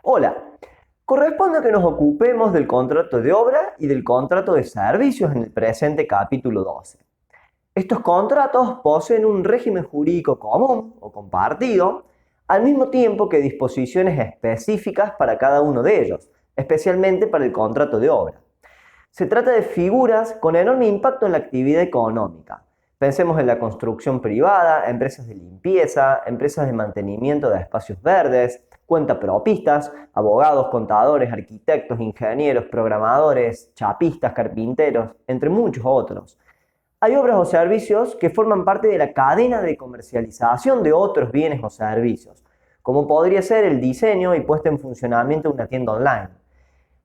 Hola, corresponde que nos ocupemos del contrato de obra y del contrato de servicios en el presente capítulo 12. Estos contratos poseen un régimen jurídico común o compartido, al mismo tiempo que disposiciones específicas para cada uno de ellos, especialmente para el contrato de obra. Se trata de figuras con enorme impacto en la actividad económica. Pensemos en la construcción privada, empresas de limpieza, empresas de mantenimiento de espacios verdes, cuentapropistas, abogados, contadores, arquitectos, ingenieros, programadores, chapistas, carpinteros, entre muchos otros. Hay obras o servicios que forman parte de la cadena de comercialización de otros bienes o servicios, como podría ser el diseño y puesta en funcionamiento de una tienda online.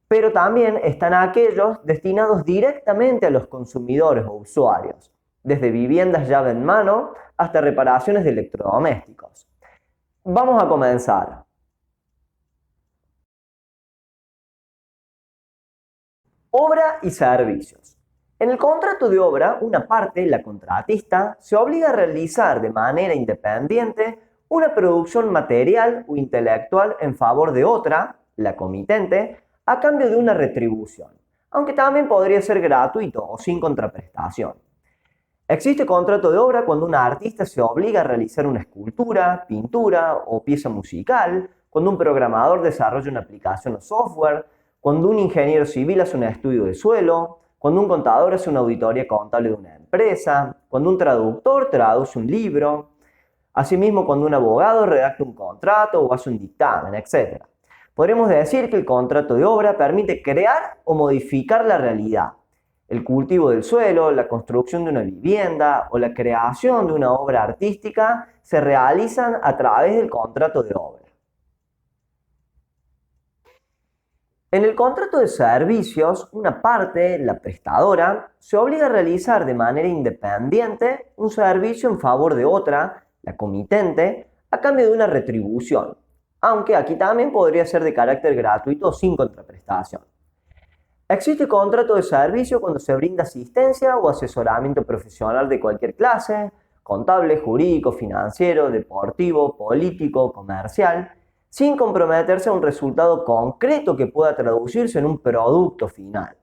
Pero también están aquellos destinados directamente a los consumidores o usuarios, desde viviendas llave en mano hasta reparaciones de electrodomésticos. Vamos a comenzar. Obra y servicios. En el contrato de obra, una parte, la contratista, se obliga a realizar de manera independiente una producción material o intelectual en favor de otra, la comitente, a cambio de una retribución, aunque también podría ser gratuito o sin contraprestación. Existe contrato de obra cuando un artista se obliga a realizar una escultura, pintura o pieza musical, cuando un programador desarrolla una aplicación o software, cuando un ingeniero civil hace un estudio de suelo, cuando un contador hace una auditoría contable de una empresa, cuando un traductor traduce un libro, asimismo cuando un abogado redacta un contrato o hace un dictamen, etc. Podremos decir que el contrato de obra permite crear o modificar la realidad. El cultivo del suelo, la construcción de una vivienda o la creación de una obra artística se realizan a través del contrato de obra. En el contrato de servicios, una parte, la prestadora, se obliga a realizar de manera independiente un servicio en favor de otra, la comitente, a cambio de una retribución, aunque aquí también podría ser de carácter gratuito o sin contraprestación. Existe contrato de servicio cuando se brinda asistencia o asesoramiento profesional de cualquier clase, contable, jurídico, financiero, deportivo, político, comercial, sin comprometerse a un resultado concreto que pueda traducirse en un producto final.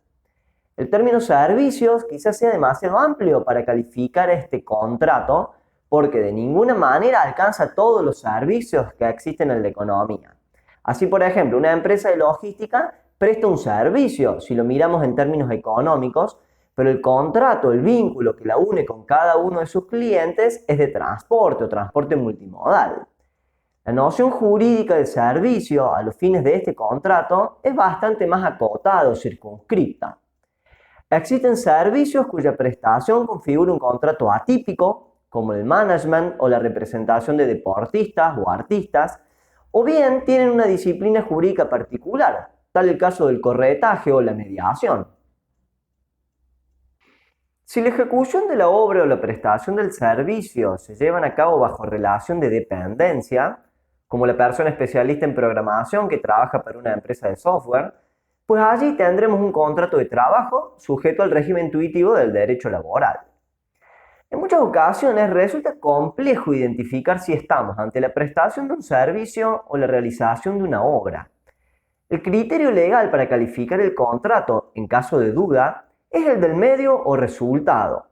El término servicios quizás sea demasiado amplio para calificar este contrato porque de ninguna manera alcanza todos los servicios que existen en la economía. Así, por ejemplo, una empresa de logística presta un servicio, si lo miramos en términos económicos, pero el contrato, el vínculo que la une con cada uno de sus clientes es de transporte o transporte multimodal. La noción jurídica de servicio a los fines de este contrato es bastante más acotada o circunscripta. Existen servicios cuya prestación configura un contrato atípico, como el management o la representación de deportistas o artistas, o bien tienen una disciplina jurídica particular, tal el caso del corretaje o la mediación. Si la ejecución de la obra o la prestación del servicio se llevan a cabo bajo relación de dependencia, como la persona especialista en programación que trabaja para una empresa de software, pues allí tendremos un contrato de trabajo sujeto al régimen intuitivo del derecho laboral. En muchas ocasiones resulta complejo identificar si estamos ante la prestación de un servicio o la realización de una obra. El criterio legal para calificar el contrato, en caso de duda, es el del medio o resultado.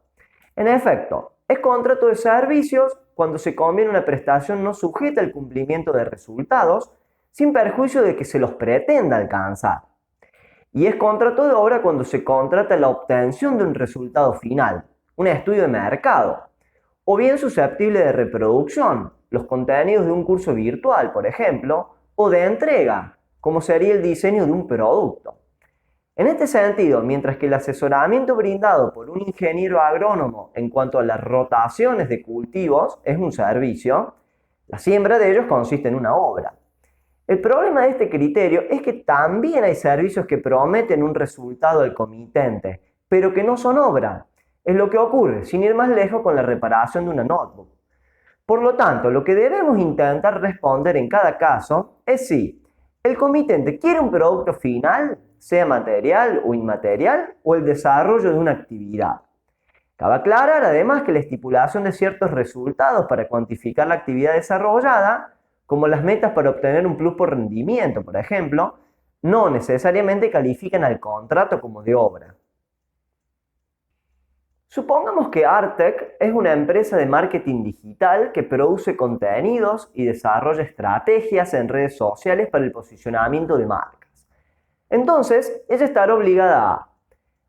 En efecto, es contrato de servicios cuando se conviene una prestación no sujeta al cumplimiento de resultados, sin perjuicio de que se los pretenda alcanzar. Y es contrato de obra cuando se contrata la obtención de un resultado final, un estudio de mercado, o bien susceptible de reproducción, los contenidos de un curso virtual, por ejemplo, o de entrega, como sería el diseño de un producto. En este sentido, mientras que el asesoramiento brindado por un ingeniero agrónomo en cuanto a las rotaciones de cultivos es un servicio, la siembra de ellos consiste en una obra. El problema de este criterio es que también hay servicios que prometen un resultado al comitente, pero que no son obra. Es lo que ocurre, sin ir más lejos, con la reparación de una notebook. Por lo tanto, lo que debemos intentar responder en cada caso es si el comitente quiere un producto final, sea material o inmaterial, o el desarrollo de una actividad. Cabe aclarar además que la estipulación de ciertos resultados para cuantificar la actividad desarrollada como las metas para obtener un plus por rendimiento, por ejemplo, no necesariamente califican al contrato como de obra. Supongamos que Artec es una empresa de marketing digital que produce contenidos y desarrolla estrategias en redes sociales para el posicionamiento de marcas. Entonces, ella estará obligada a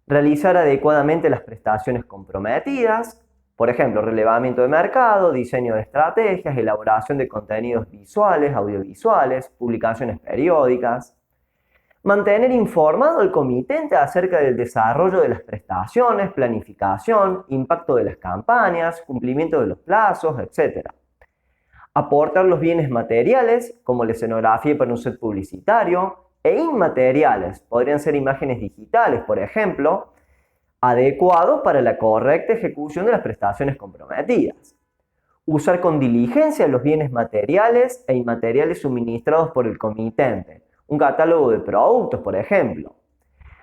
realizar adecuadamente las prestaciones comprometidas, por ejemplo, relevamiento de mercado, diseño de estrategias, elaboración de contenidos visuales, audiovisuales, publicaciones periódicas. Mantener informado al comitente acerca del desarrollo de las prestaciones, planificación, impacto de las campañas, cumplimiento de los plazos, etc. Aportar los bienes materiales, como la escenografía para un set publicitario, e inmateriales, podrían ser imágenes digitales, por ejemplo, adecuados para la correcta ejecución de las prestaciones comprometidas. Usar con diligencia los bienes materiales e inmateriales suministrados por el comitente, un catálogo de productos, por ejemplo.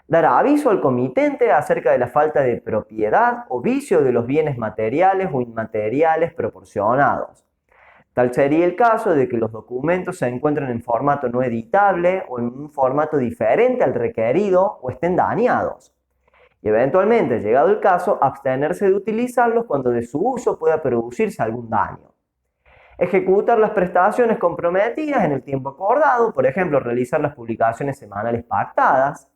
Dar aviso al comitente acerca de la falta de propiedad o vicio de los bienes materiales o inmateriales proporcionados. Tal sería el caso de que los documentos se encuentren en formato no editable o en un formato diferente al requerido o estén dañados. Y eventualmente, llegado el caso, abstenerse de utilizarlos cuando de su uso pueda producirse algún daño. Ejecutar las prestaciones comprometidas en el tiempo acordado, por ejemplo, realizar las publicaciones semanales pactadas.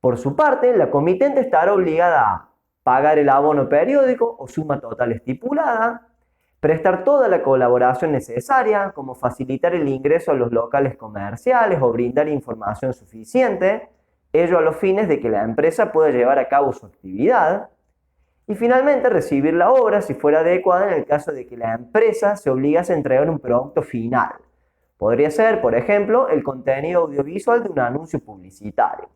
Por su parte, la comitente estará obligada a pagar el abono periódico o suma total estipulada, prestar toda la colaboración necesaria, como facilitar el ingreso a los locales comerciales o brindar información suficiente, ello a los fines de que la empresa pueda llevar a cabo su actividad. Y finalmente, recibir la obra si fuera adecuada en el caso de que la empresa se obligase a entregar un producto final. Podría ser, por ejemplo, el contenido audiovisual de un anuncio publicitario.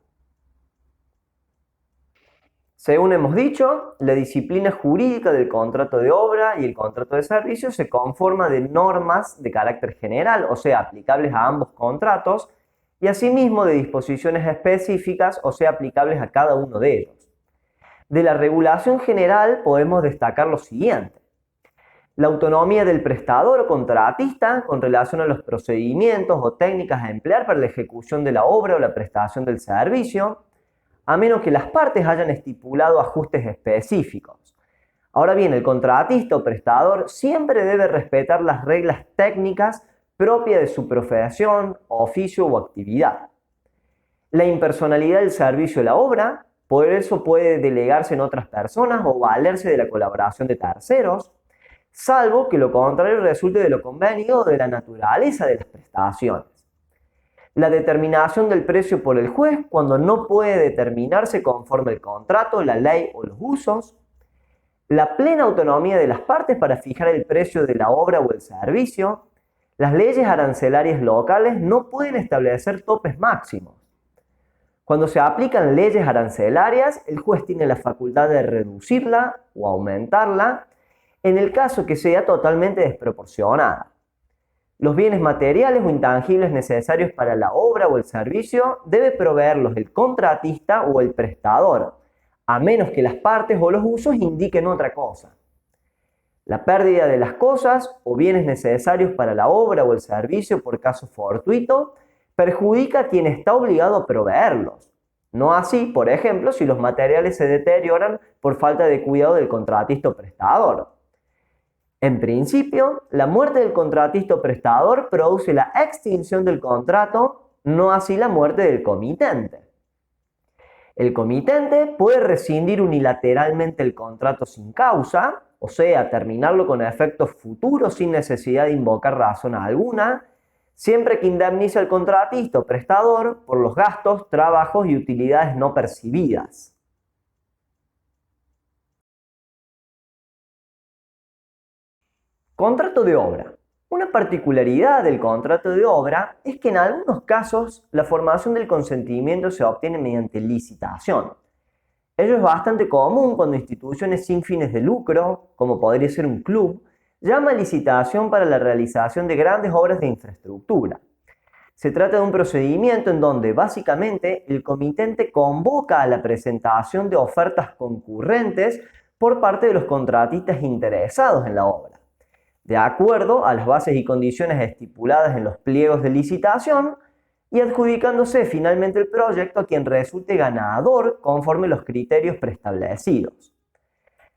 Según hemos dicho, la disciplina jurídica del contrato de obra y el contrato de servicio se conforma de normas de carácter general, o sea, aplicables a ambos contratos, y asimismo de disposiciones específicas, o sea, aplicables a cada uno de ellos. De la regulación general podemos destacar lo siguiente: la autonomía del prestador o contratista con relación a los procedimientos o técnicas a emplear para la ejecución de la obra o la prestación del servicio, a menos que las partes hayan estipulado ajustes específicos. Ahora bien, el contratista o prestador siempre debe respetar las reglas técnicas propias de su profesión, oficio o actividad. La impersonalidad del servicio de la obra, por eso puede delegarse en otras personas o valerse de la colaboración de terceros, salvo que lo contrario resulte de lo convenido o de la naturaleza de las prestaciones. La determinación del precio por el juez cuando no puede determinarse conforme el contrato, la ley o los usos. La plena autonomía de las partes para fijar el precio de la obra o el servicio. Las leyes arancelarias locales no pueden establecer topes máximos. Cuando se aplican leyes arancelarias, el juez tiene la facultad de reducirla o aumentarla en el caso que sea totalmente desproporcionada. Los bienes materiales o intangibles necesarios para la obra o el servicio debe proveerlos el contratista o el prestador, a menos que las partes o los usos indiquen otra cosa. La pérdida de las cosas o bienes necesarios para la obra o el servicio por caso fortuito perjudica a quien está obligado a proveerlos. No así, por ejemplo, si los materiales se deterioran por falta de cuidado del contratista o prestador. En principio, la muerte del contratista o prestador produce la extinción del contrato, no así la muerte del comitente. El comitente puede rescindir unilateralmente el contrato sin causa, o sea, terminarlo con efectos futuros sin necesidad de invocar razón alguna, siempre que indemnice al contratista o prestador por los gastos, trabajos y utilidades no percibidas. Contrato de obra. Una particularidad del contrato de obra es que en algunos casos la formación del consentimiento se obtiene mediante licitación. Ello es bastante común cuando instituciones sin fines de lucro, como podría ser un club, llama a licitación para la realización de grandes obras de infraestructura. Se trata de un procedimiento en donde básicamente el comitente convoca a la presentación de ofertas concurrentes por parte de los contratistas interesados en la obra. de acuerdo a las bases y condiciones estipuladas en los pliegos de licitación y adjudicándose finalmente el proyecto a quien resulte ganador conforme los criterios preestablecidos.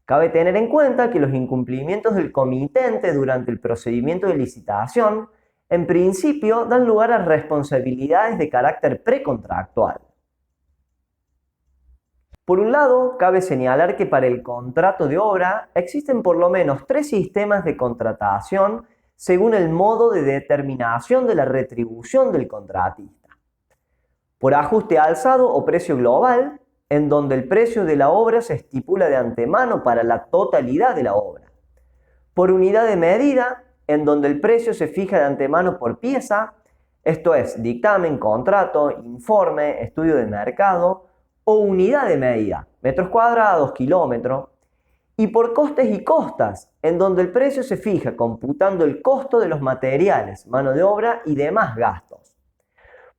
Cabe tener en cuenta que los incumplimientos del comitente durante el procedimiento de licitación en principio dan lugar a responsabilidades de carácter precontractual. Por un lado, cabe señalar que para el contrato de obra existen por lo menos 3 sistemas de contratación según el modo de determinación de la retribución del contratista. Por ajuste alzado o precio global, en donde el precio de la obra se estipula de antemano para la totalidad de la obra. Por unidad de medida, en donde el precio se fija de antemano por pieza, esto es, dictamen, contrato, informe, estudio de mercado, o unidad de medida, metros cuadrados, kilómetros, y por costes y costas, en donde el precio se fija computando el costo de los materiales, mano de obra y demás gastos.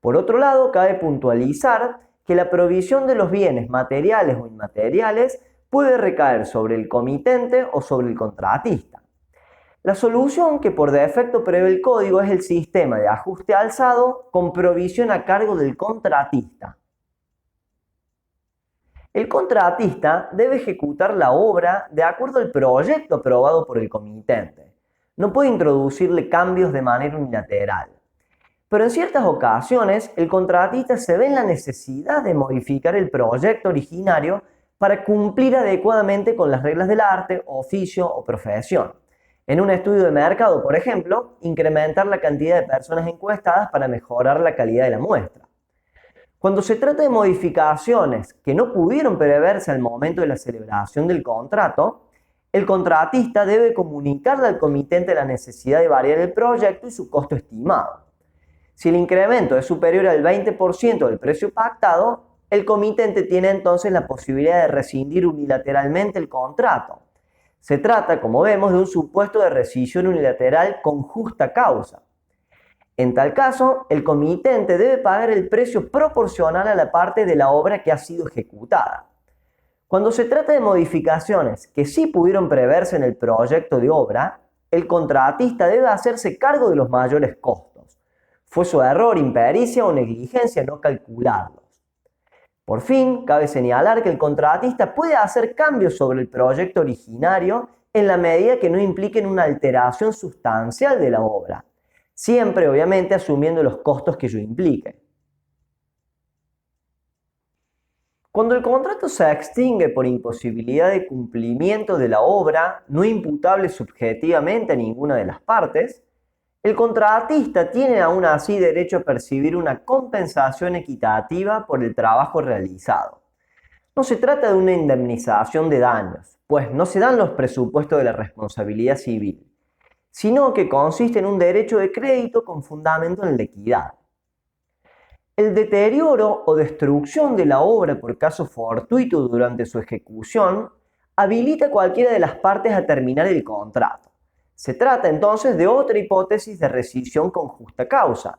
Por otro lado, cabe puntualizar que la provisión de los bienes materiales o inmateriales puede recaer sobre el comitente o sobre el contratista. La solución que por defecto prevé el código es el sistema de ajuste alzado con provisión a cargo del contratista. El contratista debe ejecutar la obra de acuerdo al proyecto aprobado por el comitente. No puede introducirle cambios de manera unilateral. Pero en ciertas ocasiones, el contratista se ve en la necesidad de modificar el proyecto originario para cumplir adecuadamente con las reglas del arte, oficio o profesión. En un estudio de mercado, por ejemplo, incrementar la cantidad de personas encuestadas para mejorar la calidad de la muestra. Cuando se trata de modificaciones que no pudieron preverse al momento de la celebración del contrato, el contratista debe comunicarle al comitente la necesidad de variar el proyecto y su costo estimado. Si el incremento es superior al 20% del precio pactado, el comitente tiene entonces la posibilidad de rescindir unilateralmente el contrato. Se trata, como vemos, de un supuesto de rescisión unilateral con justa causa. En tal caso, el comitente debe pagar el precio proporcional a la parte de la obra que ha sido ejecutada. Cuando se trata de modificaciones que sí pudieron preverse en el proyecto de obra, el contratista debe hacerse cargo de los mayores costos. Fue su error, impericia o negligencia no calcularlos. Por fin, cabe señalar que el contratista puede hacer cambios sobre el proyecto originario en la medida que no impliquen una alteración sustancial de la obra. Siempre, obviamente, asumiendo los costos que ello implique. Cuando el contrato se extingue por imposibilidad de cumplimiento de la obra, no imputable subjetivamente a ninguna de las partes, el contratista tiene aún así derecho a percibir una compensación equitativa por el trabajo realizado. No se trata de una indemnización de daños, pues no se dan los presupuestos de la responsabilidad civil, sino que consiste en un derecho de crédito con fundamento en la equidad. El deterioro o destrucción de la obra por caso fortuito durante su ejecución habilita a cualquiera de las partes a terminar el contrato. Se trata entonces de otra hipótesis de rescisión con justa causa.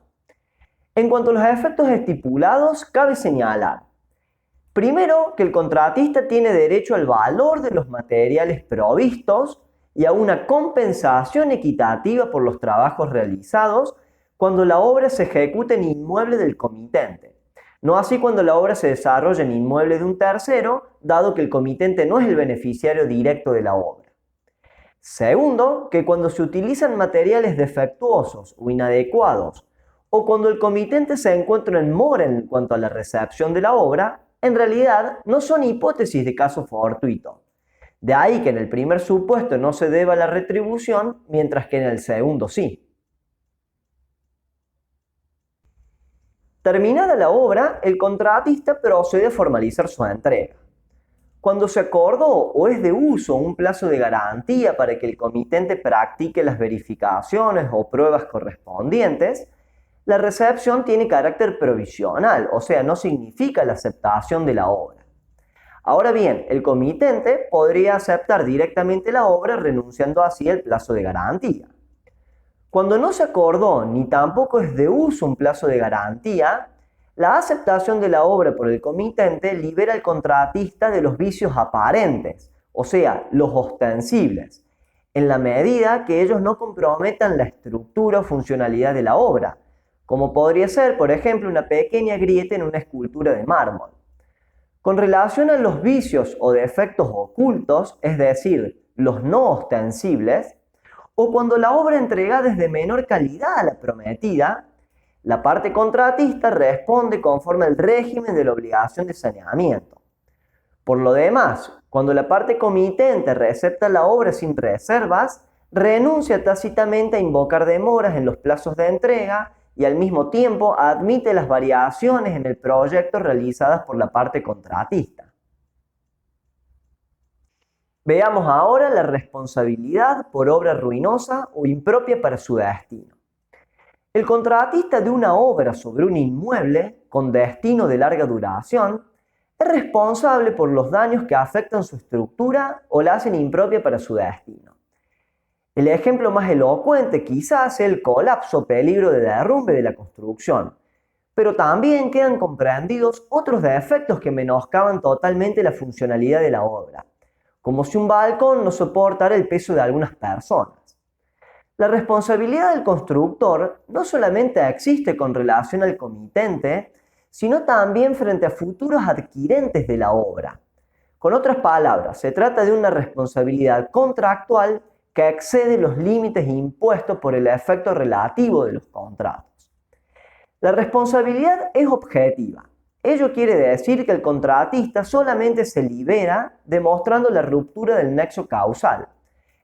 En cuanto a los efectos estipulados, cabe señalar: primero, que el contratista tiene derecho al valor de los materiales provistos y a una compensación equitativa por los trabajos realizados cuando la obra se ejecuta en inmueble del comitente. No así cuando la obra se desarrolla en inmueble de un tercero, dado que el comitente no es el beneficiario directo de la obra. Segundo, que cuando se utilizan materiales defectuosos o inadecuados, o cuando el comitente se encuentra en mora en cuanto a la recepción de la obra, en realidad no son hipótesis de caso fortuito. De ahí que en el primer supuesto no se deba la retribución, mientras que en el segundo sí. Terminada la obra, el contratista procede a formalizar su entrega. Cuando se acordó o es de uso un plazo de garantía para que el comitente practique las verificaciones o pruebas correspondientes, la recepción tiene carácter provisional, o sea, no significa la aceptación de la obra. Ahora bien, el comitente podría aceptar directamente la obra renunciando así al plazo de garantía. Cuando no se acordó ni tampoco es de uso un plazo de garantía, la aceptación de la obra por el comitente libera al contratista de los vicios aparentes, o sea, los ostensibles, en la medida que ellos no comprometan la estructura o funcionalidad de la obra, como podría ser, por ejemplo, una pequeña grieta en una escultura de mármol. Con relación a los vicios o defectos ocultos, es decir, los no ostensibles, o cuando la obra entregada es de menor calidad a la prometida, la parte contratista responde conforme al régimen de la obligación de saneamiento. Por lo demás, cuando la parte comitente recepta la obra sin reservas, renuncia tácitamente a invocar demoras en los plazos de entrega y al mismo tiempo admite las variaciones en el proyecto realizadas por la parte contratista. Veamos ahora la responsabilidad por obra ruinosa o impropia para su destino. El contratista de una obra sobre un inmueble con destino de larga duración es responsable por los daños que afectan su estructura o la hacen impropia para su destino. El ejemplo más elocuente quizás es el colapso o peligro de derrumbe de la construcción, pero también quedan comprendidos otros defectos que menoscaban totalmente la funcionalidad de la obra, como si un balcón no soportara el peso de algunas personas. La responsabilidad del constructor no solamente existe con relación al comitente, sino también frente a futuros adquirentes de la obra. Con otras palabras, se trata de una responsabilidad contractual que excede los límites impuestos por el efecto relativo de los contratos. La responsabilidad es objetiva. Ello quiere decir que el contratista solamente se libera demostrando la ruptura del nexo causal.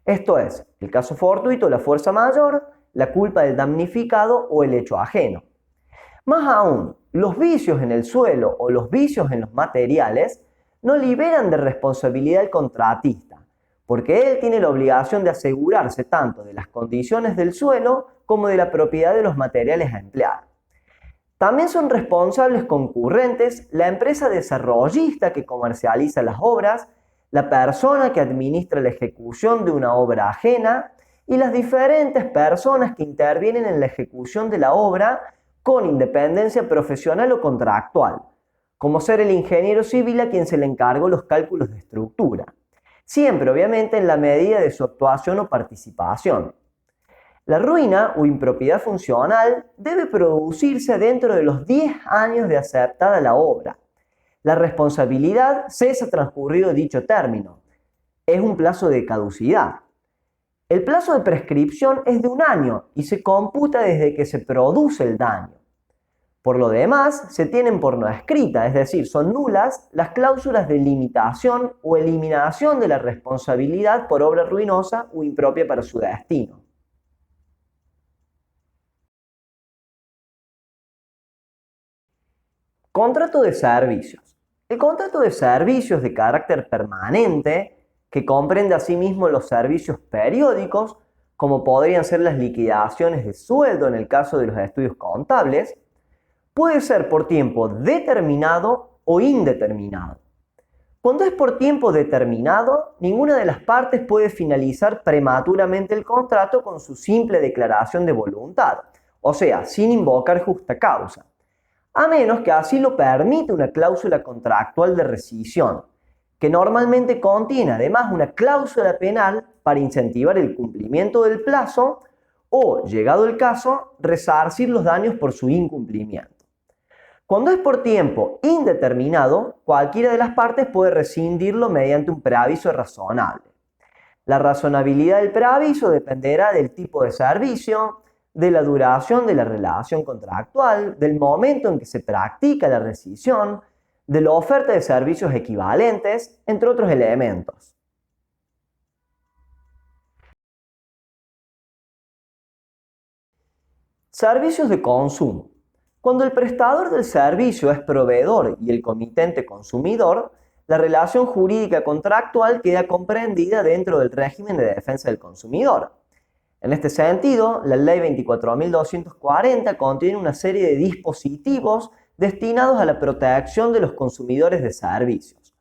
Esto es, el caso fortuito, la fuerza mayor, la culpa del damnificado o el hecho ajeno. Más aún, los vicios en el suelo o los vicios en los materiales no liberan de responsabilidad al contratista, porque él tiene la obligación de asegurarse tanto de las condiciones del suelo como de la propiedad de los materiales a emplear. También son responsables concurrentes la empresa desarrollista que comercializa las obras, la persona que administra la ejecución de una obra ajena y las diferentes personas que intervienen en la ejecución de la obra con independencia profesional o contractual, como ser el ingeniero civil a quien se le encargó los cálculos de estructura, siempre obviamente en la medida de su actuación o participación. La ruina o impropiedad funcional debe producirse dentro de los 10 años de aceptada la obra. La responsabilidad cesa transcurrido dicho término. Es un plazo de caducidad. El plazo de prescripción es de 1 año y se computa desde que se produce el daño. Por lo demás, se tienen por no escrita, es decir, son nulas las cláusulas de limitación o eliminación de la responsabilidad por obra ruinosa o impropia para su destino. Contrato de servicios. El contrato de servicios de carácter permanente, que comprende asimismo los servicios periódicos, como podrían ser las liquidaciones de sueldo en el caso de los estudios contables, puede ser por tiempo determinado o indeterminado. Cuando es por tiempo determinado, ninguna de las partes puede finalizar prematuramente el contrato con su simple declaración de voluntad, o sea, sin invocar justa causa, a menos que así lo permita una cláusula contractual de rescisión, que normalmente contiene además una cláusula penal para incentivar el cumplimiento del plazo o, llegado el caso, resarcir los daños por su incumplimiento. Cuando es por tiempo indeterminado, cualquiera de las partes puede rescindirlo mediante un preaviso razonable. La razonabilidad del preaviso dependerá del tipo de servicio, de la duración de la relación contractual, del momento en que se practica la rescisión, de la oferta de servicios equivalentes, entre otros elementos. Servicios de consumo. Cuando el prestador del servicio es proveedor y el comitente consumidor, la relación jurídica contractual queda comprendida dentro del régimen de defensa del consumidor. En este sentido, la Ley 24.240 contiene una serie de dispositivos destinados a la protección de los consumidores de servicios.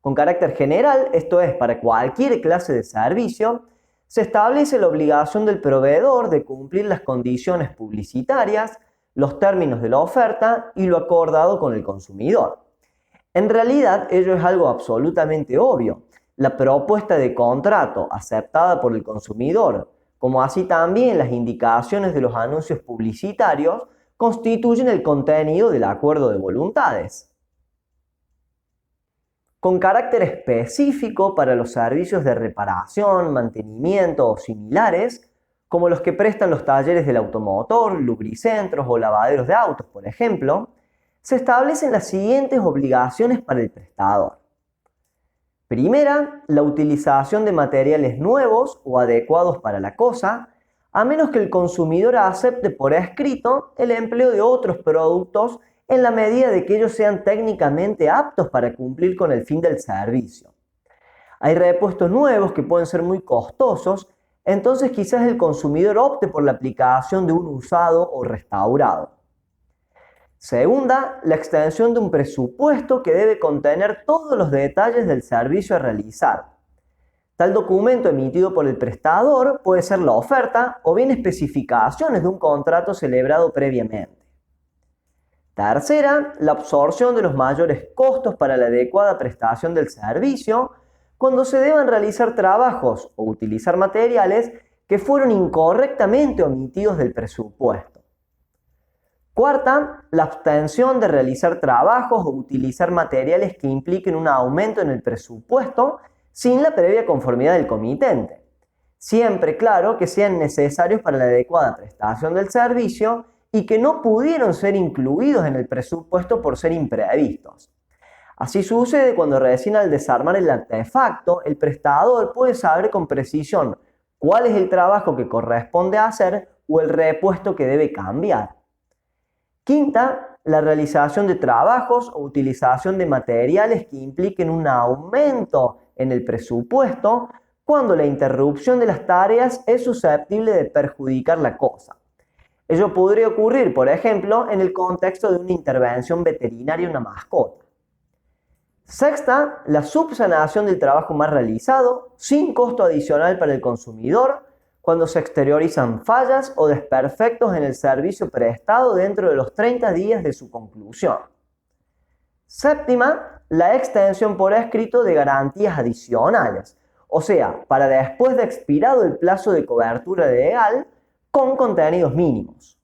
Con carácter general, esto es, para cualquier clase de servicio, se establece la obligación del proveedor de cumplir las condiciones publicitarias, los términos de la oferta y lo acordado con el consumidor. En realidad, ello es algo absolutamente obvio. la propuesta de contrato aceptada por el consumidor, como así también las indicaciones de los anuncios publicitarios, constituyen el contenido del acuerdo de voluntades. Con carácter específico para los servicios de reparación, mantenimiento o similares, como los que prestan los talleres del automotor, lubricentros o lavaderos de autos, por ejemplo, se establecen las siguientes obligaciones para el prestador. Primera, la utilización de materiales nuevos o adecuados para la cosa, a menos que el consumidor acepte por escrito el empleo de otros productos en la medida de que ellos sean técnicamente aptos para cumplir con el fin del servicio. Hay repuestos nuevos que pueden ser muy costosos, entonces quizás el consumidor opte por la aplicación de un usado o restaurado. Segunda, la extensión de un presupuesto que debe contener todos los detalles del servicio a realizar. Tal documento emitido por el prestador puede ser la oferta o bien especificaciones de un contrato celebrado previamente. Tercera, la absorción de los mayores costos para la adecuada prestación del servicio cuando se deban realizar trabajos o utilizar materiales que fueron incorrectamente omitidos del presupuesto. Cuarta, la abstención de realizar trabajos o utilizar materiales que impliquen un aumento en el presupuesto sin la previa conformidad del comitente. Siempre, claro, que sean necesarios para la adecuada prestación del servicio y que no pudieron ser incluidos en el presupuesto por ser imprevistos. Así sucede cuando recién al desarmar el artefacto, el prestador puede saber con precisión cuál es el trabajo que corresponde hacer o el repuesto que debe cambiar. Quinta, la realización de trabajos o utilización de materiales que impliquen un aumento en el presupuesto cuando la interrupción de las tareas es susceptible de perjudicar la cosa. Ello podría ocurrir, por ejemplo, en el contexto de una intervención veterinaria en una mascota. Sexta, la subsanación del trabajo mal realizado sin costo adicional para el consumidor cuando se exteriorizan fallas o desperfectos en el servicio prestado dentro de los 30 días de su conclusión. Séptima, la extensión por escrito de garantías adicionales, o sea, para después de expirado el plazo de cobertura legal con contenidos mínimos.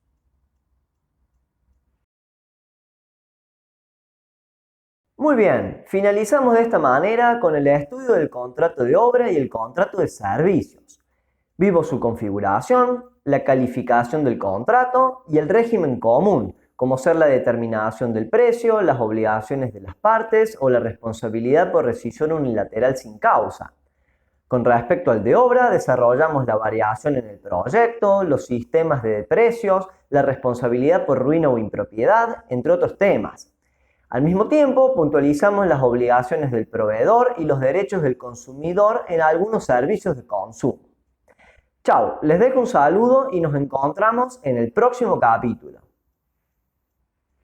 Muy bien, finalizamos de esta manera con el estudio del contrato de obra y el contrato de servicios. Vimos su configuración, la calificación del contrato y el régimen común, como ser la determinación del precio, las obligaciones de las partes o la responsabilidad por rescisión unilateral sin causa. Con respecto al de obra, desarrollamos la variación en el proyecto, los sistemas de precios, la responsabilidad por ruina o impropiedad, entre otros temas. Al mismo tiempo, puntualizamos las obligaciones del proveedor y los derechos del consumidor en algunos servicios de consumo. Chao, les dejo un saludo y nos encontramos en el próximo capítulo.